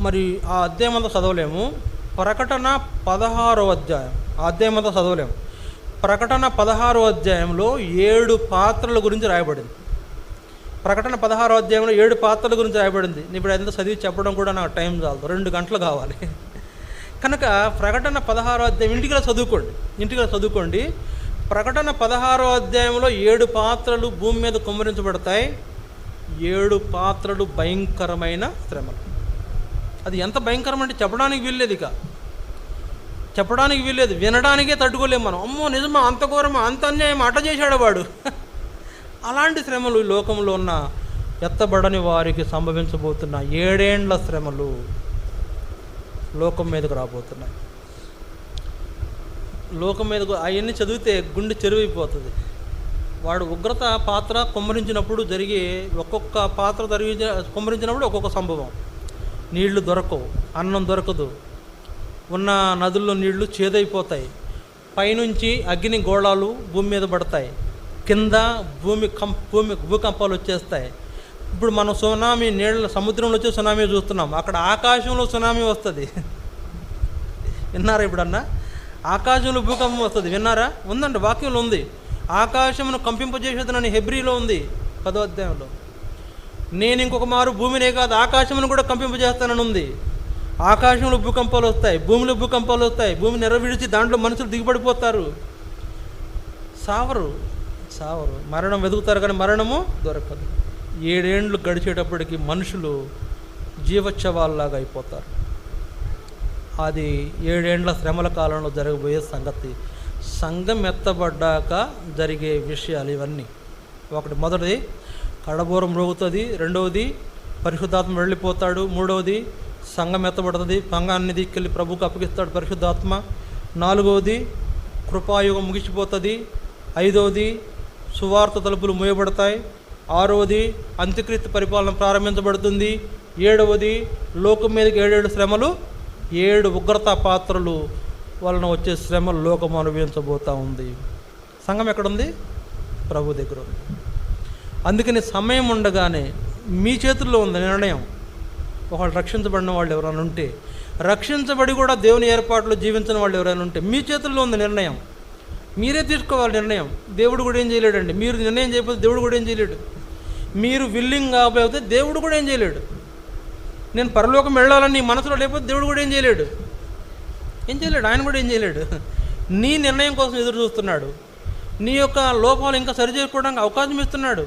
మరి ఆ అధ్యాయం అంతా చదవలేము. ప్రకటన 16వ అధ్యాయం ఆ అధ్యాయం అంతా చదవలేము. ప్రకటన 16వ అధ్యాయంలో 7 పాత్రల గురించి రాయబడింది. ప్రకటన 16వ అధ్యాయంలో 7 పాత్రల గురించి రాయబడింది. ఇప్పుడు ఎంత చదివి చెప్పడం కూడా నాకు టైం చాలదు, 2 గంటలు కావాలి. కనుక ప్రకటన 16వ అధ్యాయం ఇంటికి చదువుకోండి. ప్రకటన 16వ అధ్యాయంలో 7 పాత్రలు భూమి మీద కుమ్మరించబడతాయి. 7 పాత్రలు భయంకరమైన శ్రమలు. అది ఎంత భయంకరం అంటే చెప్పడానికి వీల్లేదు, వినడానికే తట్టుకోలేము మనం. అమ్మో నిజమా, అంత ఘోరమా, అంత అన్యాయం, అట చేశాడు వాడు. అలాంటి శ్రమలు లోకంలో ఉన్న ఎత్తబడని వారికి సంభవించబోతున్న 7 ఏండ్ల శ్రమలు లోకం మీదకు రాబోతున్నాయి. లోకం మీదకు అవన్నీ చదివితే గుండె చెరువైపోతుంది. వాడు ఉగ్రత పాత్ర కుమ్మరించినప్పుడు జరిగే ఒక్కొక్క పాత్ర కుమ్మరించినప్పుడు ఒక్కొక్క సంభవం. నీళ్లు దొరకవు, అన్నం దొరకదు, ఉన్న నదుల్లో నీళ్లు చేదైపోతాయి, పైనుంచి అగ్ని గోళాలు భూమి మీద పడతాయి, కింద భూకంపాలు వచ్చేస్తాయి. ఇప్పుడు మనం సునామీ సముద్రంలో వచ్చే సునామీ చూస్తున్నాం, అక్కడ ఆకాశంలో సునామీ వస్తుంది. విన్నారా? ఇప్పుడన్నా ఆకాశంలో భూకంపం వస్తుంది, విన్నారా? ఉందండి, వాక్యంలో ఉంది. ఆకాశమును కంపింపజేసేదనని హెబ్రీలో ఉంది 10వ అధ్యాయంలో. నేను ఇంకొక మారు భూమినే కాదు ఆకాశమును కూడా కంపింపజేస్తానని ఉంది. ఆకాశంలో భూకంపాలు వస్తాయి, భూమిలో భూకంపాలు వస్తాయి, భూమి నెరవిడిచి దాంట్లో మనుషులు దిగిపడిపోతారు, సావరు. మరణం వెతుకుతారు కానీ మరణము దొరకదు. 7 ఏండ్లు గడిచేటప్పటికి మనుషులు జీవోత్సవాల్లాగా అయిపోతారు. అది 7 ఏండ్ల శ్రమల కాలంలో జరగబోయే సంగతి. సంఘం ఎత్తబడ్డాక జరిగే విషయాలు ఇవన్నీ. మొదటిది కడబోరం మ్రోగుతుంది, 2వది పరిశుద్ధాత్మ వెళ్ళిపోతాడు, 3వది సంఘం ఎత్తబడుతుంది, సంఘాన్ని తీసుకెళ్ళి ప్రభువుకు అప్పగిస్తాడు పరిశుద్ధాత్మ, 4వది కృపాయుగం ముగిసిపోతుంది, 5వది సువార్త తలుపులు మూయబడతాయి, 6వది అంత్యక్రీస్తు పరిపాలన ప్రారంభించబడుతుంది, 7వది లోకం మీదకి 7 శ్రమలు, 7 ఉగ్రత పాత్రలు వలన వచ్చే శ్రమలు లోకం అనుభవించబోతూ ఉంది. సంఘం ఎక్కడుంది? ప్రభు దగ్గర ఉంది. అందుకని సమయం ఉండగానే మీ చేతుల్లో ఉంది నిర్ణయం. ఒకళ్ళు రక్షించబడిన వాళ్ళు ఎవరైనా ఉంటే, రక్షించబడి కూడా దేవుని ఏర్పాట్లు జీవించిన వాళ్ళు ఎవరైనా ఉంటే మీ చేతుల్లో ఉంది నిర్ణయం. మీరే తీసుకోవాలి నిర్ణయం. దేవుడు కూడా ఏం చేయలేడండి. మీరు నిర్ణయం చేయకపోతే దేవుడు కూడా ఏం చేయలేడు. మీరు విల్లింగ్ కాకపోతే దేవుడు కూడా ఏం చేయలేడు. నేను పరలోకం వెళ్ళాలని నీ మనసులో లేకపోతే దేవుడు కూడా ఏం చేయలేడు. ఆయన కూడా ఏం చేయలేడు. నీ నిర్ణయం కోసం ఎదురు చూస్తున్నాడు. నీ యొక్క లోపాలు ఇంకా సరిచేసుకోవడానికి అవకాశం ఇస్తున్నాడు.